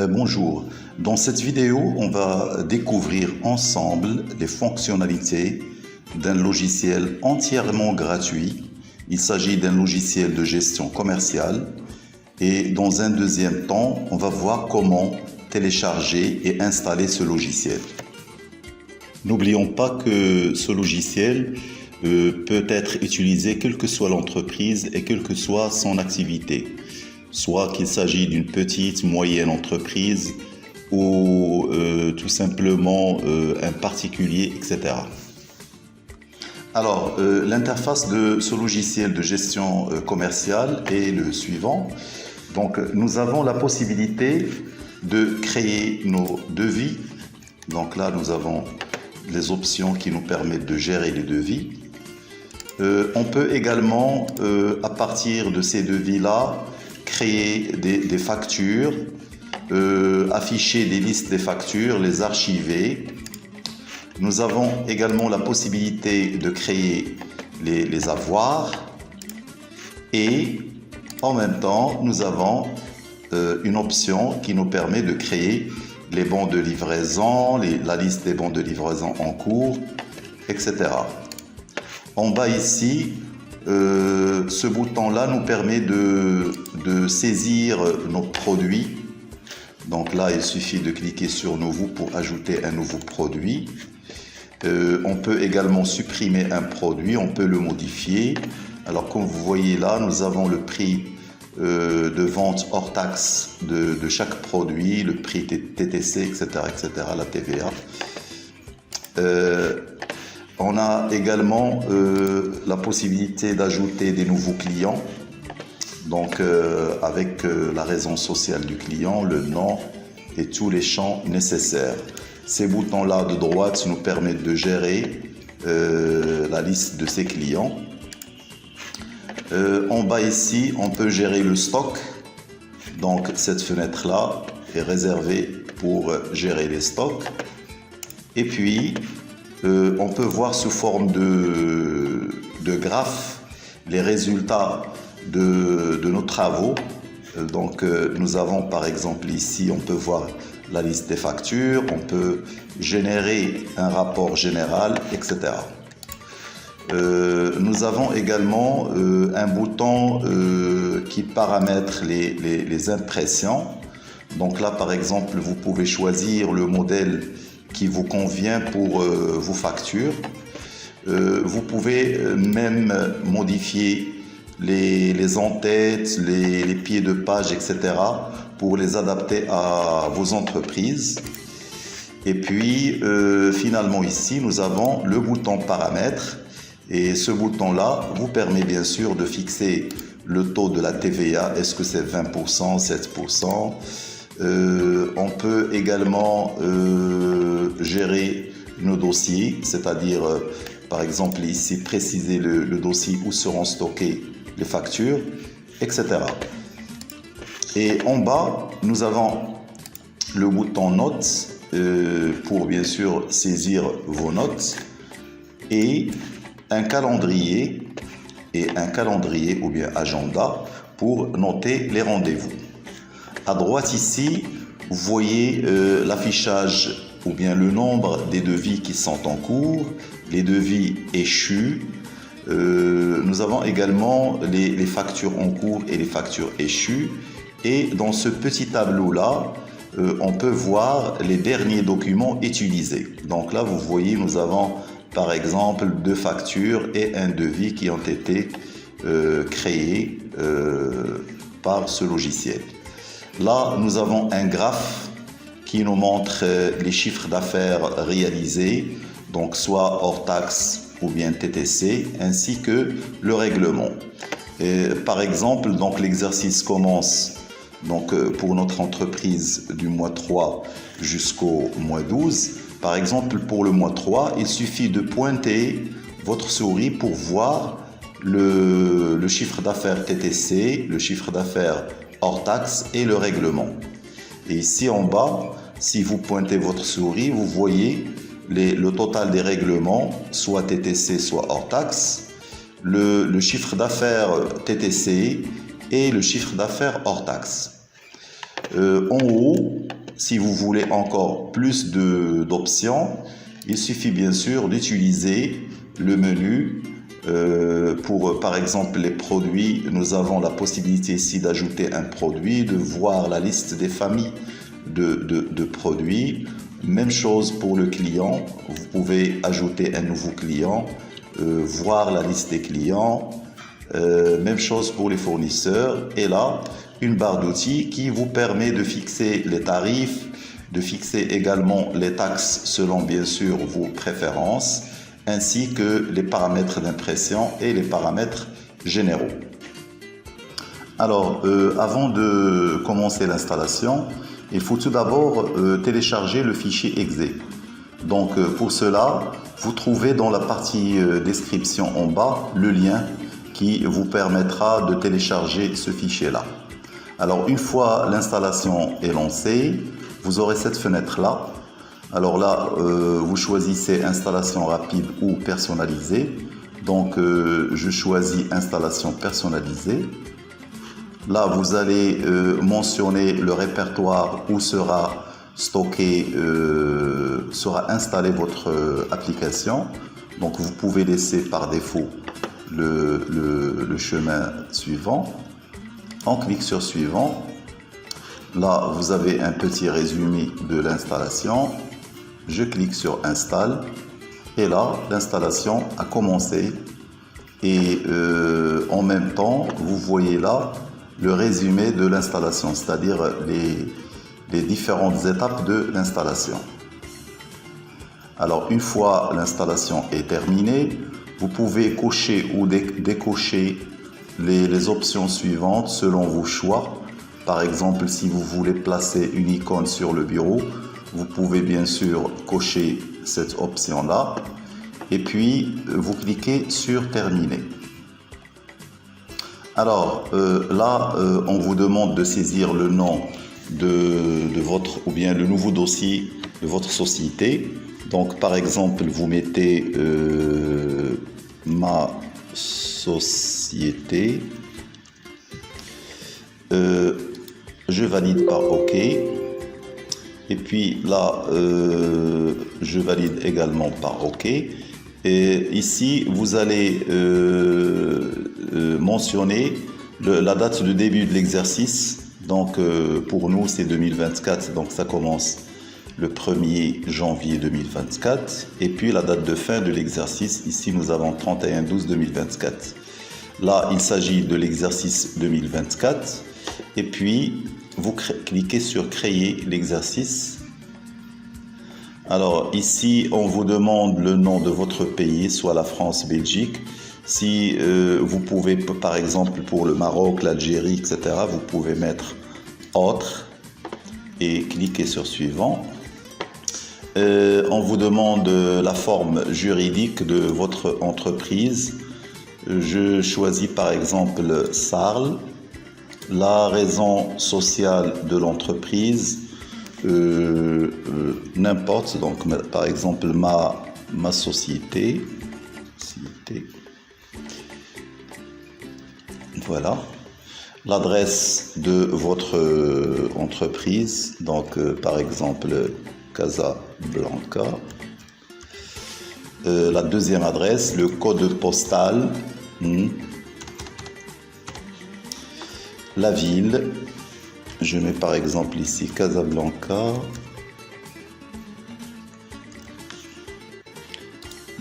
Bonjour, dans cette vidéo, on va découvrir ensemble les fonctionnalités d'un logiciel entièrement gratuit. Il s'agit d'un logiciel de gestion commerciale et dans un deuxième temps, on va voir comment télécharger et installer ce logiciel. N'oublions pas que ce logiciel peut être utilisé quelle que soit l'entreprise et quelle que soit son activité. Soit qu'il s'agit d'une petite, moyenne entreprise ou tout simplement un particulier, etc. Alors, l'interface de ce logiciel de gestion commerciale est le suivant. Donc, nous avons la possibilité de créer nos devis. Donc là, nous avons les options qui nous permettent de gérer les devis. On peut également, à partir de ces devis-là, créer des factures, afficher des listes des factures, les archiver. Nous avons également la possibilité de créer les avoirs et en même temps, nous avons une option qui nous permet de créer les bons de livraison, la liste des bons de livraison en cours, etc. En bas ici, ce bouton-là nous permet de saisir nos produits. Donc là, il suffit de cliquer sur Nouveau pour ajouter un nouveau produit. On peut également supprimer un produit, on peut le modifier. Alors comme vous voyez là, nous avons le prix de vente hors taxe de chaque produit, le prix TTC, etc., la TVA. On a également la possibilité d'ajouter des nouveaux clients, donc avec la raison sociale du client, le nom et tous les champs nécessaires. Ces boutons-là de droite nous permettent de gérer la liste de ces clients. En bas ici, on peut gérer le stock. Donc cette fenêtre-là est réservée pour gérer les stocks. Et puis, on peut voir sous forme de graphe les résultats de nos travaux. Donc nous avons par exemple ici, on peut voir la liste des factures, on peut générer un rapport général, etc. Nous avons également un bouton qui paramètre les impressions. Donc là par exemple, vous pouvez choisir le modèle qui vous convient pour vos factures. Vous pouvez même modifier les en-têtes, les pieds de page, etc. pour les adapter à vos entreprises. Et puis finalement ici, nous avons le bouton paramètres. Et ce bouton-là vous permet bien sûr de fixer le taux de la TVA. Est-ce que c'est 20%, 7%? On peut également gérer nos dossiers, c'est-à-dire par exemple ici préciser le dossier où seront stockées les factures, etc. Et en bas, nous avons le bouton notes pour bien sûr saisir vos notes et un calendrier ou bien agenda pour noter les rendez-vous. À droite ici, vous voyez l'affichage ou bien le nombre des devis qui sont en cours, les devis échus. Nous avons également les factures en cours et les factures échues. Et dans ce petit tableau-là, on peut voir les derniers documents utilisés. Donc là, vous voyez, nous avons par exemple 2 factures et un devis qui ont été créés par ce logiciel. Là, nous avons un graphe qui nous montre les chiffres d'affaires réalisés, donc soit hors taxe ou bien TTC, ainsi que le règlement. Et par exemple, donc l'exercice commence donc, pour notre entreprise du mois 3 jusqu'au mois 12. Par exemple, pour le mois 3, il suffit de pointer votre souris pour voir le chiffre d'affaires TTC, le chiffre d'affaires hors taxe et le règlement. Et ici en bas, si vous pointez votre souris, vous voyez le total des règlements, soit TTC, soit hors taxe, le chiffre d'affaires TTC et le chiffre d'affaires hors taxe. En haut, si vous voulez encore plus d'options, il suffit bien sûr d'utiliser le menu. Pour par exemple les produits, nous avons la possibilité ici d'ajouter un produit, de voir la liste des familles de produits. Même chose pour le client, vous pouvez ajouter un nouveau client, voir la liste des clients. Même chose pour les fournisseurs. Et là, une barre d'outils qui vous permet de fixer les tarifs, de fixer également les taxes selon bien sûr vos préférences, ainsi que les paramètres d'impression et les paramètres généraux. Alors, avant de commencer l'installation, il faut tout d'abord télécharger le fichier exe. Donc, pour cela, vous trouvez dans la partie description en bas le lien qui vous permettra de télécharger ce fichier-là. Alors, une fois l'installation est lancée, vous aurez cette fenêtre-là. Alors là, vous choisissez installation rapide ou personnalisée. Donc, je choisis installation personnalisée. Là, vous allez mentionner le répertoire où sera stocké, sera installée votre application. Donc, vous pouvez laisser par défaut le chemin suivant. On clique sur suivant. Là, vous avez un petit résumé de l'installation. Je clique sur installe et là, l'installation a commencé. Et en même temps, vous voyez là le résumé de l'installation, c'est-à-dire les différentes étapes de l'installation. Alors, une fois l'installation est terminée, vous pouvez cocher ou décocher les options suivantes selon vos choix. Par exemple, si vous voulez placer une icône sur le bureau, vous pouvez bien sûr cocher cette option-là. Et puis, vous cliquez sur terminer. Alors, là, on vous demande de saisir le nom de votre, ou bien le nouveau dossier de votre société. Donc, par exemple, vous mettez ma société. Je valide par OK. Et puis là, je valide également par OK. Et ici, vous allez mentionner la date de début de l'exercice. Donc, pour nous, c'est 2024. Donc, ça commence le 1er janvier 2024. Et puis, la date de fin de l'exercice. Ici, nous avons 31/12/2024. Là, il s'agit de l'exercice 2024. Et puis, vous cliquez sur créer l'exercice. Alors ici, on vous demande le nom de votre pays, soit la France, Belgique. Si vous pouvez, par exemple, pour le Maroc, l'Algérie, etc., vous pouvez mettre autre et cliquer sur suivant. On vous demande la forme juridique de votre entreprise. Je choisis par exemple SARL. La raison sociale de l'entreprise, n'importe, donc par exemple ma société. Voilà. L'adresse de votre entreprise, donc par exemple Casablanca. La deuxième adresse, le code postal. La ville, je mets par exemple ici Casablanca,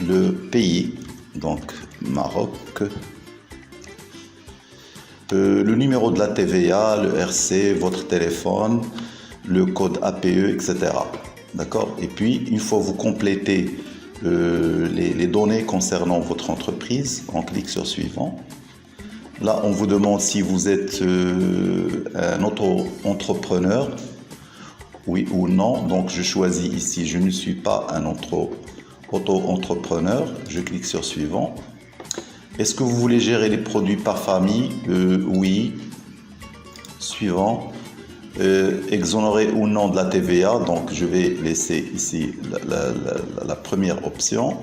le pays, donc Maroc, le numéro de la TVA, le RC, votre téléphone, le code APE, etc. D'accord? Et puis, une fois vous complétez les données concernant votre entreprise, on clique sur suivant. Là, on vous demande si vous êtes un auto-entrepreneur, oui ou non. Donc, je choisis ici, je ne suis pas un auto-entrepreneur. Je clique sur suivant. Est-ce que vous voulez gérer les produits par famille? Oui. Suivant. Exonérer ou non de la TVA. Donc, je vais laisser ici la première option.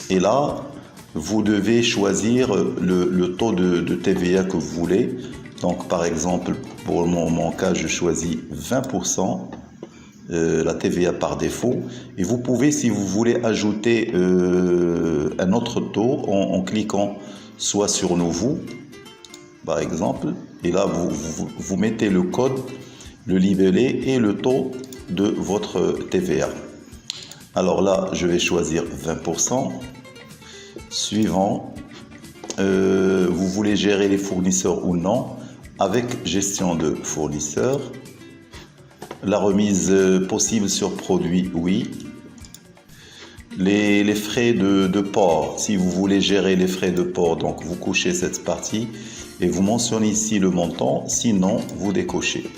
Et là, vous devez choisir le taux de TVA que vous voulez, Donc par exemple, pour mon cas, je choisis 20%. La TVA par défaut, et vous pouvez, si vous voulez, ajouter un autre taux en cliquant soit sur Nouveau, par exemple, et là vous mettez le code, le libellé et le taux de votre TVA. Alors là, je vais choisir 20%. Suivant, vous voulez gérer les fournisseurs ou non, avec gestion de fournisseurs. La remise possible sur produit, oui. Les frais de port, si vous voulez gérer les frais de port, donc vous cochez cette partie et vous mentionnez ici le montant, sinon vous décochez.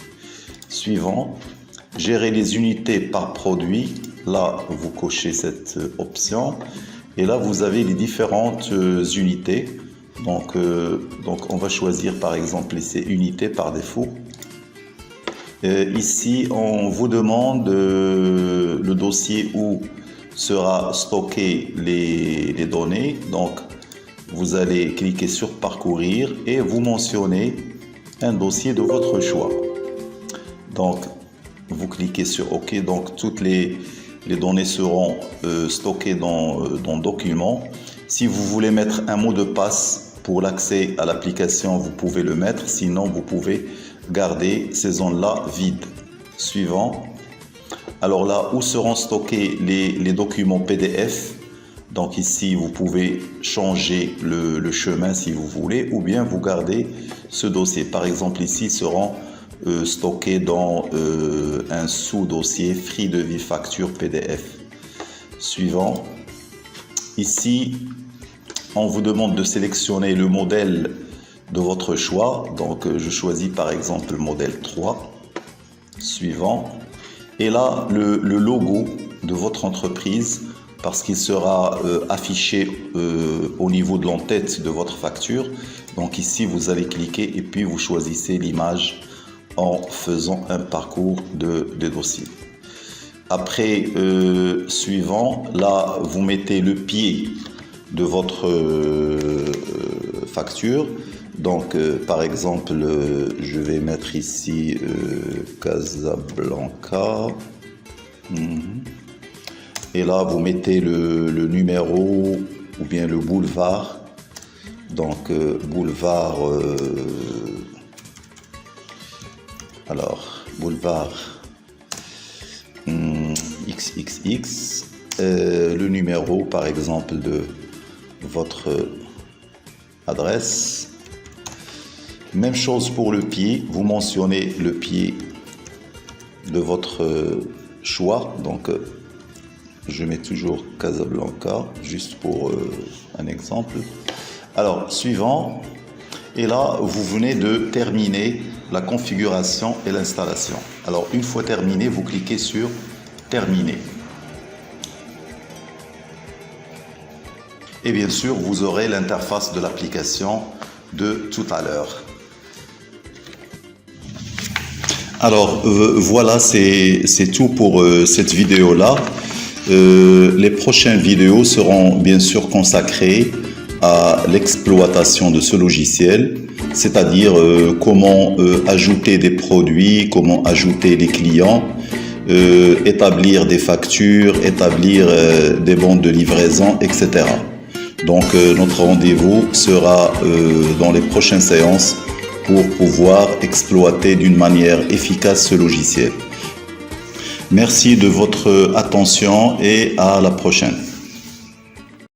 Suivant, gérer les unités par produit, là vous cochez cette option et là vous avez les différentes unités. Donc on va choisir par exemple ces unités par défaut. Ici, on vous demande le dossier où sera stocké les données. Donc, vous allez cliquer sur Parcourir et vous mentionnez un dossier de votre choix. Donc, vous cliquez sur OK. Donc, toutes les données seront stockées dans Documents. Si vous voulez mettre un mot de passe pour l'accès à l'application, vous pouvez le mettre. Sinon, vous pouvez garder ces zones-là vides. Suivant. Alors là, où seront stockés les documents PDF? Donc ici, vous pouvez changer le chemin si vous voulez, ou bien vous gardez ce dossier. Par exemple, ici seront stockés dans un sous-dossier Free Devis Facture PDF. Suivant. Ici, on vous demande de sélectionner le modèle de votre choix. Donc je choisis par exemple le modèle 3. Suivant. Et là le logo de votre entreprise, parce qu'il sera affiché au niveau de l'entête de votre facture. Donc ici vous allez cliquer et puis vous choisissez l'image en faisant un parcours de dossier. Après suivant, là vous mettez le pied de votre facture. Donc par exemple, je vais mettre ici Casablanca. Et là, vous mettez le numéro ou bien le boulevard. Donc boulevard, alors boulevard XXX, le numéro par exemple de votre adresse. Même chose pour le pied, vous mentionnez le pied de votre choix. Donc je mets toujours Casablanca juste pour un exemple. Alors suivant, et là vous venez de terminer la configuration et l'installation. Alors une fois terminé, vous cliquez sur terminer. Et bien sûr, vous aurez l'interface de l'application de tout à l'heure. Alors voilà, c'est tout pour cette vidéo-là. Les prochaines vidéos seront bien sûr consacrées à l'exploitation de ce logiciel, c'est-à-dire comment ajouter des produits, comment ajouter des clients, établir des factures, établir des bons de livraison, etc. Donc notre rendez-vous sera dans les prochaines séances pour pouvoir exploiter d'une manière efficace ce logiciel. Merci de votre attention et à la prochaine.